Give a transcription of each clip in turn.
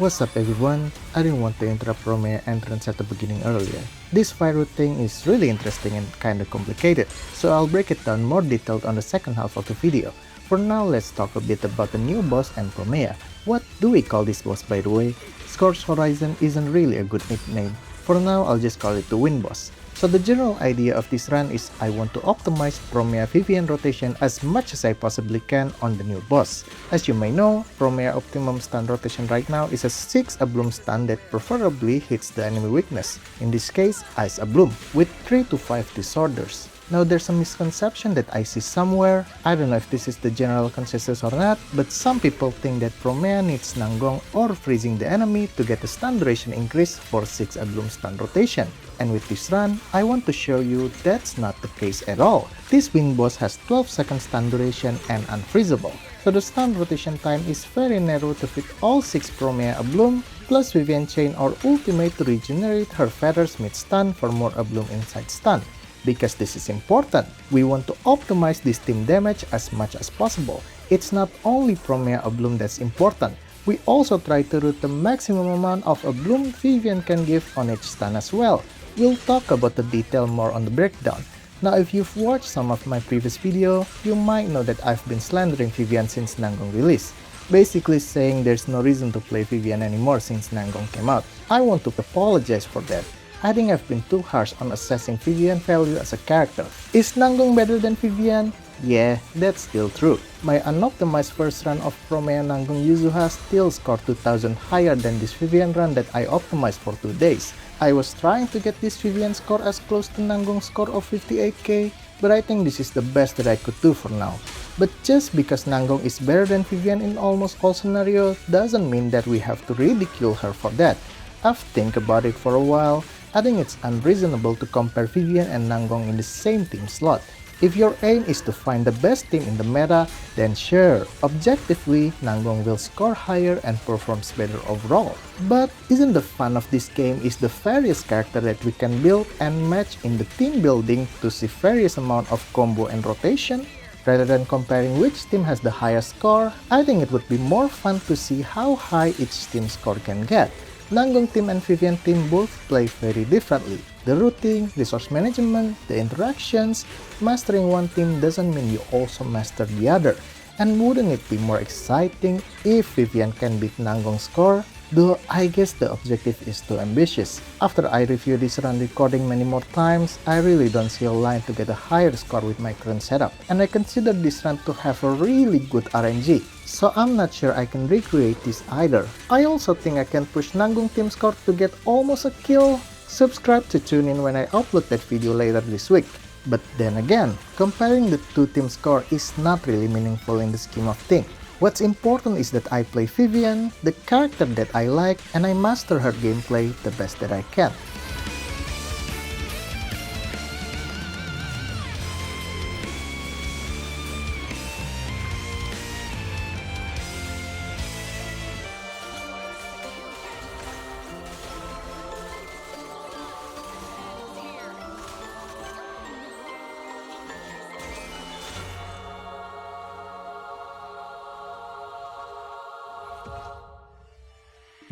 What's up everyone? I didn't want to interrupt Romeo entrance at the beginning earlier. This fire route thing is really interesting and kinda complicated, so I'll break it down more detailed on the second half of the video. For now, let's talk a bit about the new boss and Promea. What do we call this boss by the way? Scorch Horizon isn't really a good nickname. For now, I'll just call it the Wind Boss. So the general idea of this run is I want to optimize Promea Vivian rotation as much as I possibly can on the new boss. As you may know, Promea optimum stun rotation right now is a 6 Abloom stun that preferably hits the enemy weakness, in this case Ice Abloom, with 3 to 5 disorders. Now there's a misconception that I see somewhere, I don't know if this is the general consensus or not, but some people think that Promea needs Nanggong or freezing the enemy to get the stun duration increase for 6 Abloom stun rotation. And with this run, I want to show you that's not the case at all. This Wind Boss has 12 seconds stun duration and unfreezable, so the stun rotation time is very narrow to fit all 6 Promea Abloom, plus Vivian Chain or Ultimate to regenerate her feathers mid-stun for more Abloom inside stun. Because this is important, we want to optimize this team damage as much as possible. It's not only Promea Abloom that's important, we also try to route the maximum amount of Abloom Vivian can give on each stun as well. We'll talk about the detail more on the breakdown. Now if you've watched some of my previous video, you might know that I've been slandering Vivian since Nanggong release. Basically saying there's no reason to play Vivian anymore since Nanggong came out. I want to apologize for that. I think I've been too harsh on assessing Vivian value as a character. Is Nanggong better than Vivian? Yeah, that's still true. My unoptimized first run of Promea Nanggong Yuzuha still scored 2000 higher than this Vivian run that I optimized for 2 days. I was trying to get this Vivian score as close to Nanggong's score of 58k, but I think this is the best that I could do for now. But just because Nanggong is better than Vivian in almost all scenarios doesn't mean that we have to ridicule her for that. I've think about it for a while. I think it's unreasonable to compare Vivian and Nanggong in the same team slot. If your aim is to find the best team in the meta, then sure, objectively, Nanggong will score higher and performs better overall. But isn't the fun of this game is the various characters that we can build and match in the team building to see various amount of combo and rotation? Rather than comparing which team has the highest score, I think it would be more fun to see how high each team score can get. Nanggong team and Vivian team both play very differently. The routing, resource management, the interactions, mastering one team doesn't mean you also master the other. And wouldn't it be more exciting if Vivian can beat Nanggong's score? Though I guess the objective is too ambitious. After I review this run recording many more times, I really don't see a line to get a higher score with my current setup. And I consider this run to have a really good RNG. So I'm not sure I can recreate this either. I also think I can push Nanggong team score to get almost a kill. Subscribe to tune in when I upload that video later this week. But then again, comparing the two team score is not really meaningful in the scheme of things. What's important is that I play Vivian, the character that I like, and I master her gameplay the best that I can.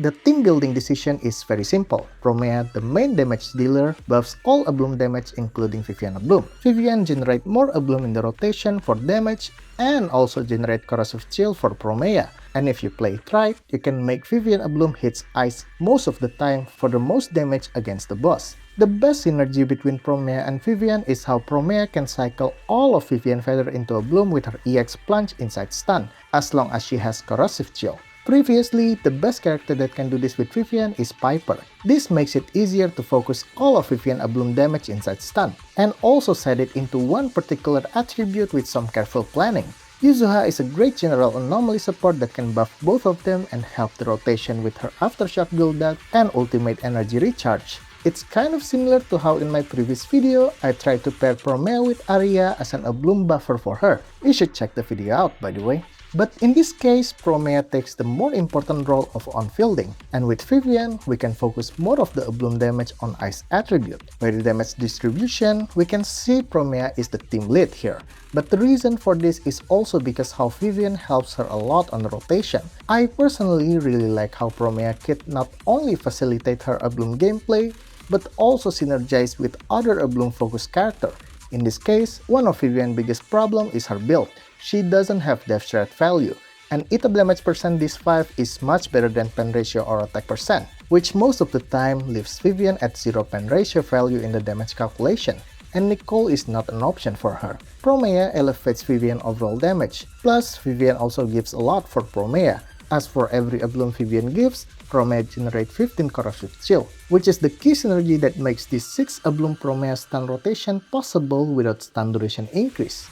The team building decision is very simple. Promea, the main damage dealer, buffs all Abloom damage including Vivian Abloom. Vivian generate more Abloom in the rotation for damage and also generate corrosive chill for Promea. And if you play it right, you can make Vivian Abloom hits ice most of the time for the most damage against the boss. The best synergy between Promea and Vivian is how Promea can cycle all of Vivian Feather into Abloom with her EX Plunge inside stun, as long as she has corrosive chill. Previously, the best character that can do this with Vivian is Piper. This makes it easier to focus all of Vivian Abloom damage inside stun, and also set it into one particular attribute with some careful planning. Yuzuha is a great general anomaly support that can buff both of them and help the rotation with her Aftershock build-up and ultimate energy recharge. It's kind of similar to how in my previous video, I tried to pair Promea with Arya as an Abloom buffer for her. You should check the video out by the way. But in this case, Promea takes the more important role of on-fielding, and with Vivian, we can focus more of the Bloom damage on Ice attribute. By the damage distribution, we can see Promea is the team lead here. But the reason for this is also because how Vivian helps her a lot on the rotation. I personally really like how Promea kit not only facilitate her Bloom gameplay, but also synergize with other Bloom focused character. In this case, one of Vivian's biggest problem is her build. She doesn't have depth threat value, and item damage percent this 5 is much better than pen ratio or attack percent, which most of the time leaves Vivian at 0 pen ratio value in the damage calculation, and Nicole is not an option for her. Promea elevates Vivian overall damage, plus Vivian also gives a lot for Promea. As for every Bloom Vivian gives, Promea generates 15 corrosive shield, which is the key synergy that makes this 6 Bloom Promea stun rotation possible without stun duration increase.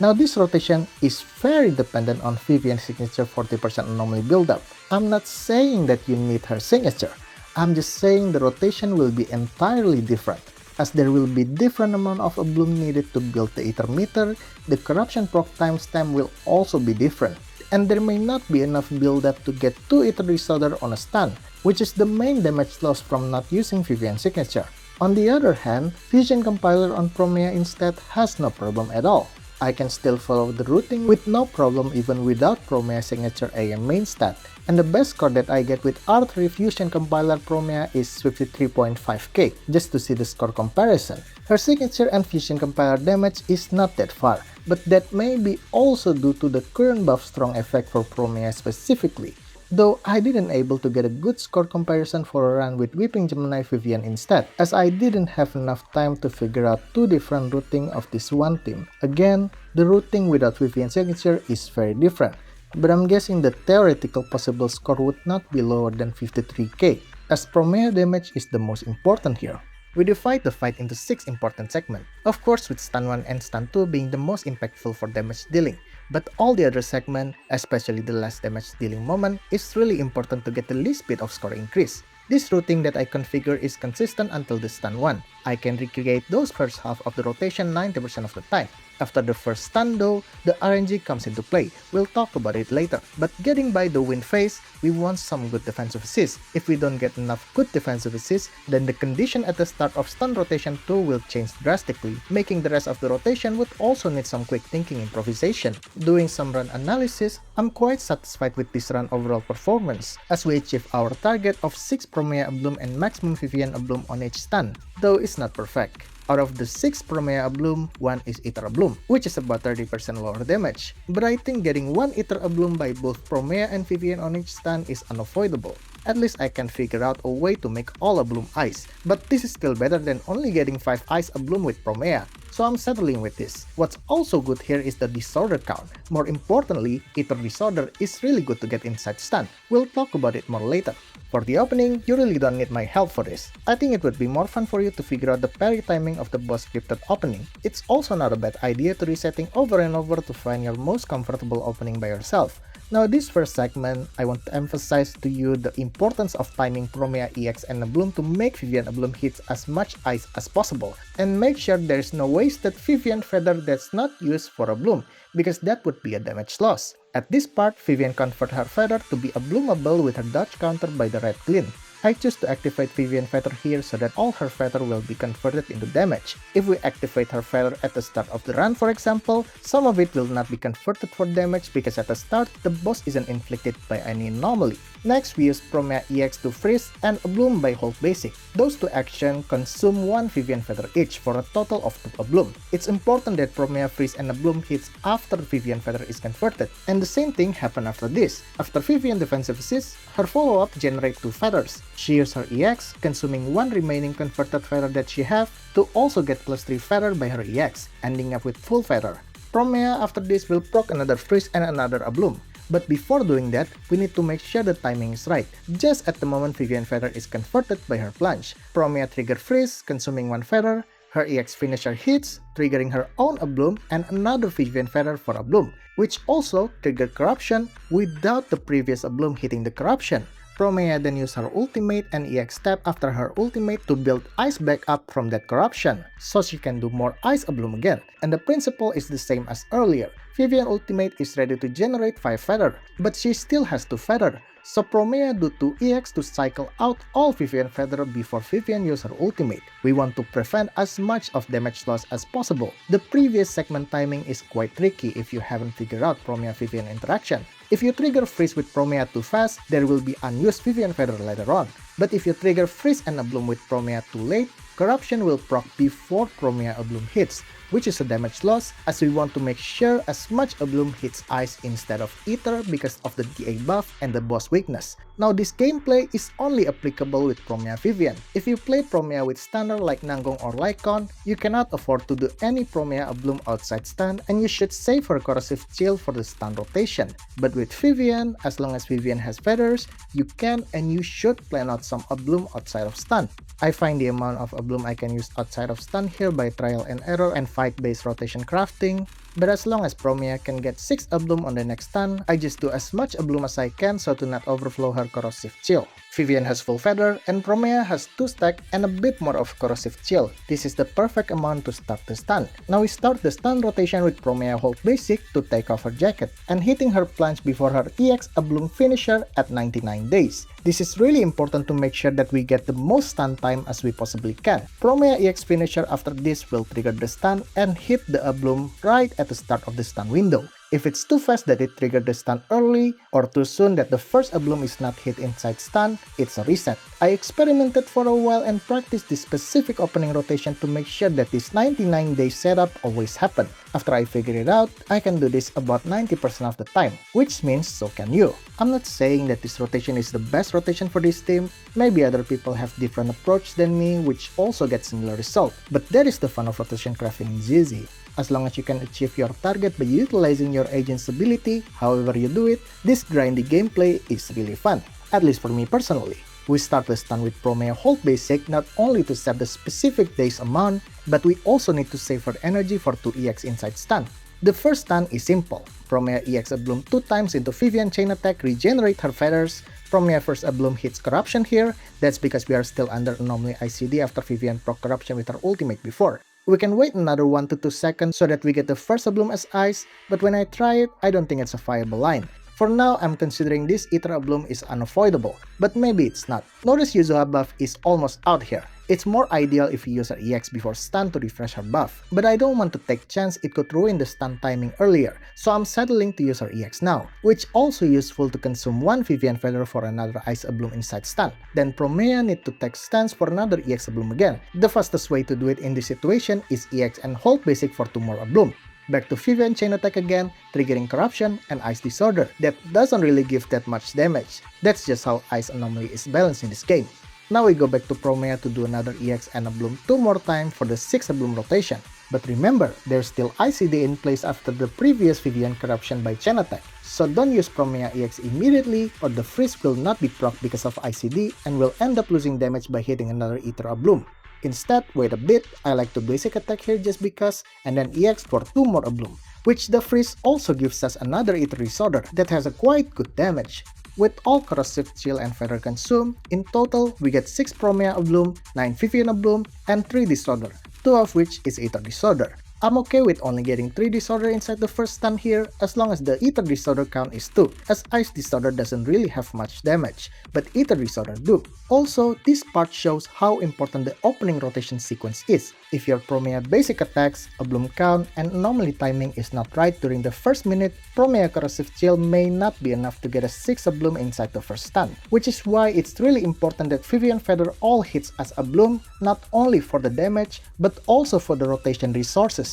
Now this rotation is very dependent on Vivian's signature 40% anomaly buildup. I'm not saying that you need her signature, I'm just saying the rotation will be entirely different, as there will be different amount of Bloom needed to build the Ether meter, the corruption proc timestamp will also be different, and there may not be enough buildup to get 2 Ether Resolder on a stun, which is the main damage loss from not using Vivian's signature. On the other hand, Vision Compiler on Promea instead has no problem at all. I can still follow the routing with no problem even without Promea signature AM main stat. And the best score that I get with R3 Fusion Compiler Promea is 53.5k, just to see the score comparison. Her signature and Fusion Compiler damage is not that far, but that may be also due to the current buff strong effect for Promea specifically. Though I didn't able to get a good score comparison for a run with Weeping Gemini Vivian instead, as I didn't have enough time to figure out 2 different routing of this one team. Again, the routing without Vivian signature is very different, but I'm guessing the theoretical possible score would not be lower than 53k, as Promea damage is the most important here. We divide the fight into 6 important segments, of course with stun 1 and stun 2 being the most impactful for damage dealing. But all the other segments, especially the last damage dealing moment, is really important to get the least bit of score increase. This routing that I configure is consistent until the stun 1. I can recreate those first half of the rotation 90% of the time. After the first stun though, the RNG comes into play. We'll talk about it later. But getting by the win phase, we want some good defensive assist. If we don't get enough good defensive assist, then the condition at the start of stun rotation 2 will change drastically, making the rest of the rotation would also need some quick thinking improvisation. Doing some run analysis, I'm quite satisfied with this run overall performance, as we achieve our target of 6 Promea Bloom and maximum Vivian Bloom on each stun, though it's not perfect. Out of the 6 Promea Bloom, 1 is Ether Bloom, which is about 30% lower damage. But I think getting 1 Ether Bloom by both Promea and Vivian on each stun is unavoidable. At least I can figure out a way to make all Bloom ice, but this is still better than only getting 5 ice Bloom with Promea, so I'm settling with this. What's also good here is the disorder count. More importantly, Ether Disorder is really good to get inside stun. We'll talk about it more later. For the opening, you really don't need my help for this. I think it would be more fun for you to figure out the parry timing of the boss scripted opening. It's also not a bad idea to resetting over and over to find your most comfortable opening by yourself. Now this first segment, I want to emphasize to you the importance of timing Promea EX and a Bloom to make Vivian Bloom hits as much ice as possible, and make sure there is no wasted Vivian Feather that's not used for a Bloom, because that would be a damage loss. At this part, Vivian convert her Feather to be a Bloomable with her dodge counter by the Red Glint. I choose to activate Vivian Feather here so that all her Feather will be converted into damage. If we activate her Feather at the start of the run for example, some of it will not be converted for damage because at the start, the boss isn't inflicted by any anomaly. Next, we use Promea EX to freeze and a Bloom by hold basic. Those two actions consume 1 Vivian Feather each for a total of 2 Bloom. It's important that Promea freeze and a Bloom hits after Vivian Feather is converted, and the same thing happens after this. After Vivian defensive assist, her follow-up generates 2 feathers. She uses her EX, consuming 1 remaining converted feather that she have to also get plus 3 feather by her EX, ending up with full feather. Promea after this will proc another freeze and another Bloom. But before doing that, we need to make sure the timing is right. Just at the moment Vivian Feather is converted by her plunge, Promea trigger freeze, consuming 1 feather, her EX finisher hits, triggering her own Bloom and another Vivian Feather for a Bloom, which also triggered corruption without the previous Bloom hitting the corruption. Promea then used her ultimate and EX tap after her ultimate to build ice back up from that corruption, so she can do more ice Bloom again. And the principle is the same as earlier. Vivian ultimate is ready to generate 5 feather, but she still has 2 feather, so Promea do 2 EX to cycle out all Vivian feather before Vivian use her ultimate. We want to prevent as much of damage loss as possible. The previous segment timing is quite tricky if you haven't figured out Promea-Vivian interaction. If you trigger Freeze with Promea too fast, there will be unused Vivian feather later on. But if you trigger Freeze and Bloom with Promea too late, Corruption will proc before Promea Bloom hits, which is a damage loss, as we want to make sure as much Bloom hits Ice instead of Ether because of the DA buff and the boss weakness. Now this gameplay is only applicable with Promea Vivian. If you play Promea with Standard like Nanggong or Lycon, you cannot afford to do any Promea Bloom outside stun, and you should save her Corrosive Chill for the stun rotation. But with Vivian, as long as Vivian has feathers, you can and you should plan out some Bloom outside of stun. I find the amount of Bloom I can use outside of stun here by trial and error and fight-based rotation crafting, but as long as Promea can get 6 Bloom on the next stun, I just do as much Bloom as I can so to not overflow her Corrosive Chill. Vivian has full feather and Promea has 2 stack and a bit more of Corrosive Chill. This is the perfect amount to start the stun. Now we start the stun rotation with Promea hold basic to take off her jacket and hitting her plunge before her EX Bloom finisher at 99 days. This is really important to make sure that we get the most stun time as we possibly can. Promea EX finisher after this will trigger the stun and hit the Bloom right at the start of the stun window. If it's too fast that it triggered the stun early, or too soon that the first Bloom is not hit inside stun, it's a reset. I experimented for a while and practiced this specific opening rotation to make sure that this 99-day setup always happen. After I figured it out, I can do this about 90% of the time, which means so can you. I'm not saying that this rotation is the best rotation for this team, maybe other people have different approach than me which also get similar result, but that is the fun of rotation crafting in ZZ. As long as you can achieve your target by utilizing your agent's ability, however you do it, this grindy gameplay is really fun, at least for me personally. We start the stun with Promea hold basic not only to set the specific days amount, but we also need to save her energy for 2 EX inside stun. The first stun is simple. Promea EX Bloom 2 times into Vivian chain attack, regenerate her feathers. Promea first Bloom hits Corruption here, that's because we are still under Anomaly ICD after Vivian proc Corruption with her ultimate before. We can wait another 1 to 2 seconds so that we get the first Bloom as Ice, but when I try it, I don't think it's a viable line. For now, I'm considering this Ether Bloom is unavoidable, but maybe it's not. Notice Yuzuha buff is almost out here. It's more ideal if you use her EX before stun to refresh her buff, but I don't want to take chance it could ruin the stun timing earlier, so I'm settling to use her EX now, which also useful to consume 1 Vivian feather for another Ice Bloom inside stun. Then Promea need to take stance for another EX Bloom again. The fastest way to do it in this situation is EX and hold basic for 2 more Bloom. Back to Vivian chain attack again, triggering Corruption and Ice Disorder. That doesn't really give that much damage. That's just how Ice Anomaly is balanced in this game. Now we go back to Promea to do another EX and a Bloom 2 more time for the 6 Bloom rotation. But remember, there's still ICD in place after the previous Vivian Corruption by chain attack. So don't use Promea EX immediately or the freeze will not be proc because of ICD and will end up losing damage by hitting another Ether Bloom. Instead, wait a bit, I like to basic attack here just because, and then EX for 2 more Bloom, which the freeze also gives us another Ether Disorder that has a quite good damage. With all Corrosive Chill and Feather consumed, in total we get 6 Promea Bloom, 9 Vivian Bloom, and 3 Disorder, 2 of which is Ether Disorder. I'm okay with only getting 3 Disorder inside the first stun here as long as the Ether Disorder count is 2, as Ice Disorder doesn't really have much damage, but Ether Disorder do. Also, this part shows how important the opening rotation sequence is. If your Promea basic attacks, a Bloom count, and anomaly timing is not right during the first minute, Promea Corrosive Chill may not be enough to get a 6 Bloom inside the first stun, which is why it's really important that Vivian Feather all hits as a Bloom, not only for the damage, but also for the rotation resources.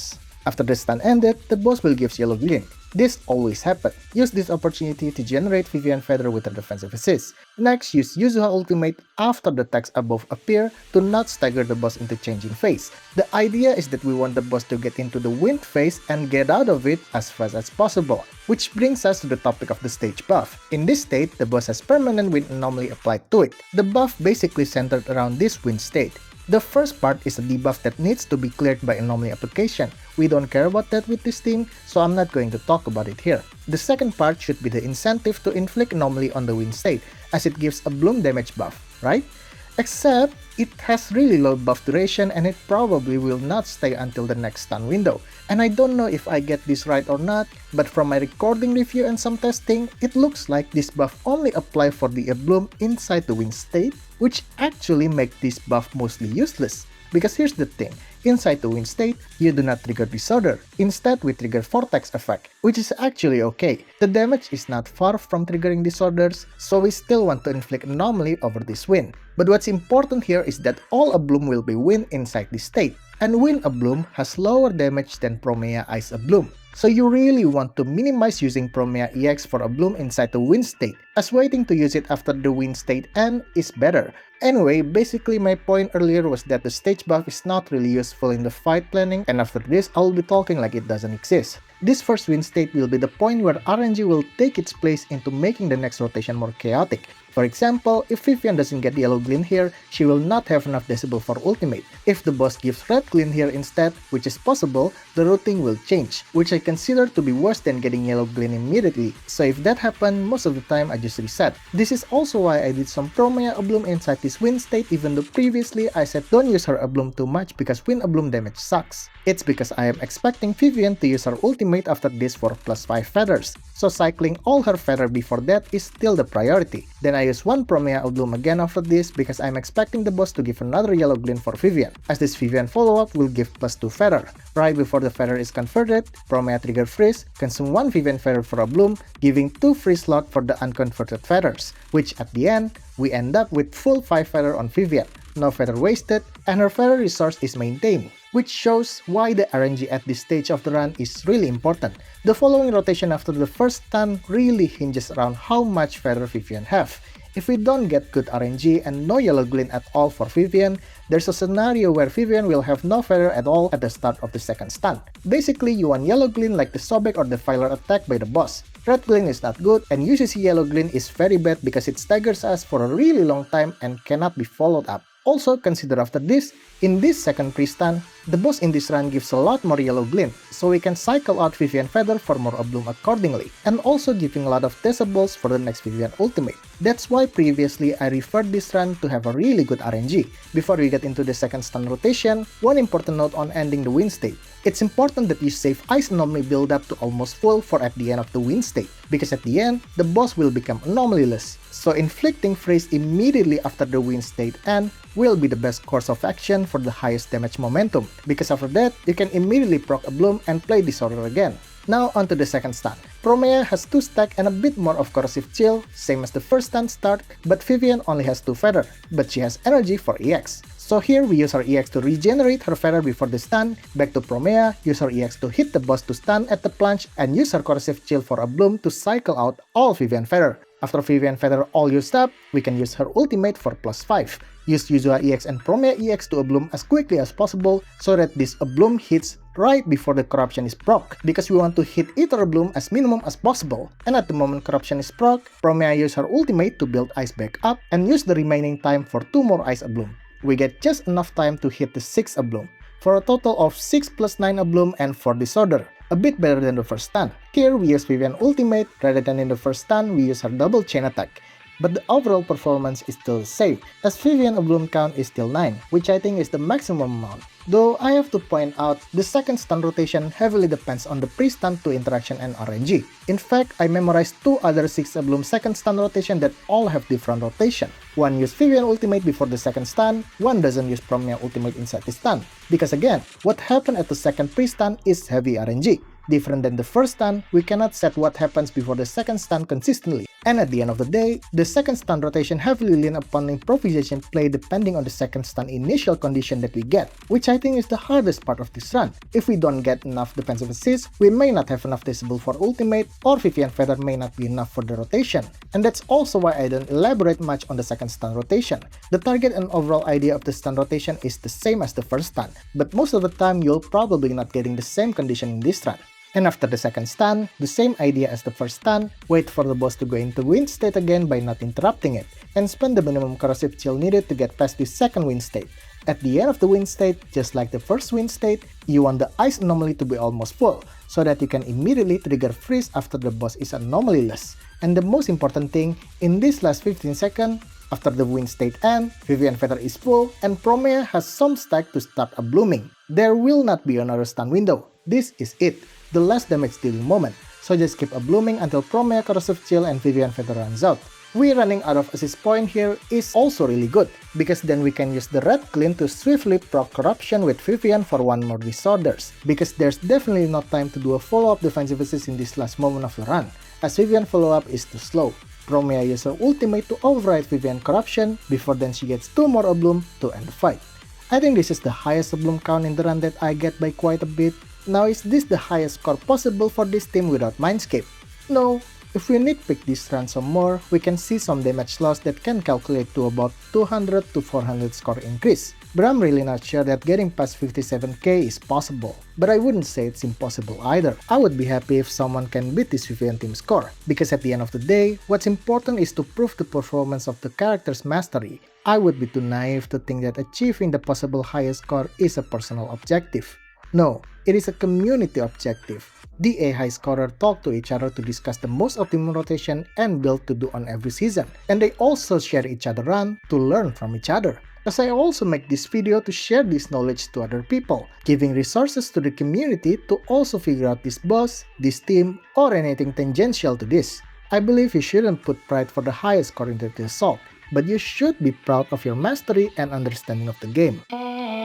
After the stun ended, the boss will give yellow glint. This always happens. Use this opportunity to generate Vivian Feather with a defensive assist. Next, use Yuzuha ultimate after the text above appear to not stagger the boss into changing phase. The idea is that we want the boss to get into the wind phase and get out of it as fast as possible, which brings us to the topic of the stage buff. In this state, the boss has permanent wind anomaly applied to it. The buff basically centered around this wind state. The first part is a debuff that needs to be cleared by anomaly application. We don't care about that with this team, so I'm not going to talk about it here. The second part should be the incentive to inflict anomaly on the wind state, as it gives a Bloom damage buff, right? Except, It has really low buff duration and it probably will not stay until the next stun window. And I don't know if I get this right or not, but from my recording review and some testing, it looks like this buff only apply for the bloom inside the win state, which actually make this buff mostly useless. Because here's the thing, inside the win state, you do not trigger Disorder. Instead, we trigger Vortex effect, which is actually okay. The damage is not far from triggering Disorders, so we still want to inflict Anomaly over this win. But what's important here is that all Abloom will be win inside this state, and Win Abloom has lower damage than Promea Ice Abloom. So you really want to minimize using Promea EX for Abloom inside the win state, as waiting to use it after the win state end is better. Anyway, basically my point earlier was that the stage buff is not really useful in the fight planning, and after this I'll be talking like it doesn't exist. This first win state will be the point where RNG will take its place into making the next rotation more chaotic. For example, if Vivian doesn't get yellow glint here, she will not have enough decibel for ultimate. If the boss gives red glint here instead, which is possible, the routing will change, which I consider to be worse than getting yellow glint immediately. So if that happens, most of the time I just reset. This is also why I did some Promea Abloom inside this win state, even though previously I said don't use her Abloom too much because win Abloom damage sucks. It's because I am expecting Vivian to use her ultimate after this for +5 feathers, so cycling all her feather before that is still the priority. Then I use one Promea Abloom again after this because I'm expecting the boss to give another yellow glint for Vivian, as this Vivian follow-up will give +2 feather. Right before the feather is converted, Promea trigger freeze, consume one Vivian feather for Abloom, giving 2 free slot for the unconverted feathers, which at the end, we end up with full 5 feather on Vivian, no feather wasted, and her feather resource is maintained, which shows why the RNG at this stage of the run is really important. The following rotation after the first stun really hinges around how much feather Vivian have. If we don't get good RNG and no yellow glint at all for Vivian, there's a scenario where Vivian will have no feather at all at the start of the second stun. Basically, you want yellow glint like the Sobek or the Filer attack by the boss. Red glint is not good, and UCC yellow glint is very bad because it staggers us for a really long time and cannot be followed up. Also, consider after this, in this second pre-stun, the boss in this run gives a lot more yellow glint, so we can cycle out Vivian feather for more Abloom accordingly, and also giving a lot of decibels for the next Vivian ultimate. That's why previously I referred this run to have a really good RNG. Before we get into the second stun rotation, one important note on ending the win state. It's important that you save Ice Anomaly build up to almost full for at the end of the win state, because at the end, the boss will become anomalyless. So inflicting freeze immediately after the win state end will be the best course of action for the highest damage momentum, because after that, you can immediately proc Abloom and play Disorder again. Now onto the second stun. Promea has 2 stack and a bit more of corrosive chill, same as the first stun start, but Vivian only has 2 feather, but she has energy for EX. So here we use her EX to regenerate her feather before the stun, back to Promea, use her EX to hit the boss to stun at the plunge, and use her corrosive chill for Abloom to cycle out all Vivian feather. After Vivian feather all used up, we can use her ultimate for +5. Use Yuzua EX and Promea EX to Abloom as quickly as possible so that this Abloom hits right before the corruption is proc, because we want to hit Ether Abloom as minimum as possible. And at the moment corruption is proc, Promea use her ultimate to build ice back up and use the remaining time for 2 more ice Abloom. We get just enough time to hit the 6 Abloom, for a total of 6 + 9 Abloom and 4 Disorder. A bit better than the first stun. Here we use Vivian ultimate, rather than in the first stun we use her double chain attack. But the overall performance is still the same, as Vivian Abloom count is still 9, which I think is the maximum amount. Though I have to point out, the second stun rotation heavily depends on the pre-stun to interaction and RNG. In fact, I memorized 2 other 6 Abloom second stun rotation that all have different rotation. One use Vivian ultimate before the second stun, one doesn't use Promea ultimate inside the stun. Because again, what happened at the second pre-stun is heavy RNG. Different than the first stun, we cannot set what happens before the second stun consistently. And at the end of the day, the second stun rotation heavily lean upon improvisation play depending on the second stun initial condition that we get, which I think is the hardest part of this run. If we don't get enough defensive assist, we may not have enough decibel for ultimate, or Vivian feather may not be enough for the rotation. And that's also why I don't elaborate much on the second stun rotation. The target and overall idea of the stun rotation is the same as the first stun, but most of the time you'll probably not getting the same condition in this run. And after the second stun, the same idea as the first stun, wait for the boss to go into win state again by not interrupting it, and spend the minimum corrosive chill needed to get past the second win state. At the end of the win state, just like the first win state, you want the ice anomaly to be almost full, so that you can immediately trigger freeze after the boss is anomalyless. And the most important thing, in this last 15 seconds, After the wind state ends, Vivian feather is full, and Promea has some stack to start a blooming. There will not be another stun window. This is it, the last damage dealing moment. So just keep a blooming until Promea corrosive chill and Vivian feather runs out. We running out of assist point here is also really good, because then we can use the red clean to swiftly proc corruption with Vivian for one more disorders, because there's definitely no time to do a follow-up defensive assist in this last moment of the run, as Vivian follow-up is too slow. Promea uses her ultimate to override Vivian corruption, before then she gets 2 more Oblum to end the fight. I think this is the highest Oblum count in the run that I get by quite a bit. Now, is this the highest score possible for this team without Mindscape? No. If we nitpick this run some more, we can see some damage loss that can calculate to about 200 to 400 score increase. But I'm really not sure that getting past 57k is possible. But I wouldn't say it's impossible either. I would be happy if someone can beat this Vivian team score, because at the end of the day, what's important is to prove the performance of the character's mastery. I would be too naive to think that achieving the possible highest score is a personal objective. No, it is a community objective. The A high scorer talk to each other to discuss the most optimal rotation and build to do on every season, and they also share each other run to learn from each other. As I also make this video to share this knowledge to other people, giving resources to the community to also figure out this boss, this team, or anything tangential to this. I believe you shouldn't put pride for the highest score into the assault, but you should be proud of your mastery and understanding of the game.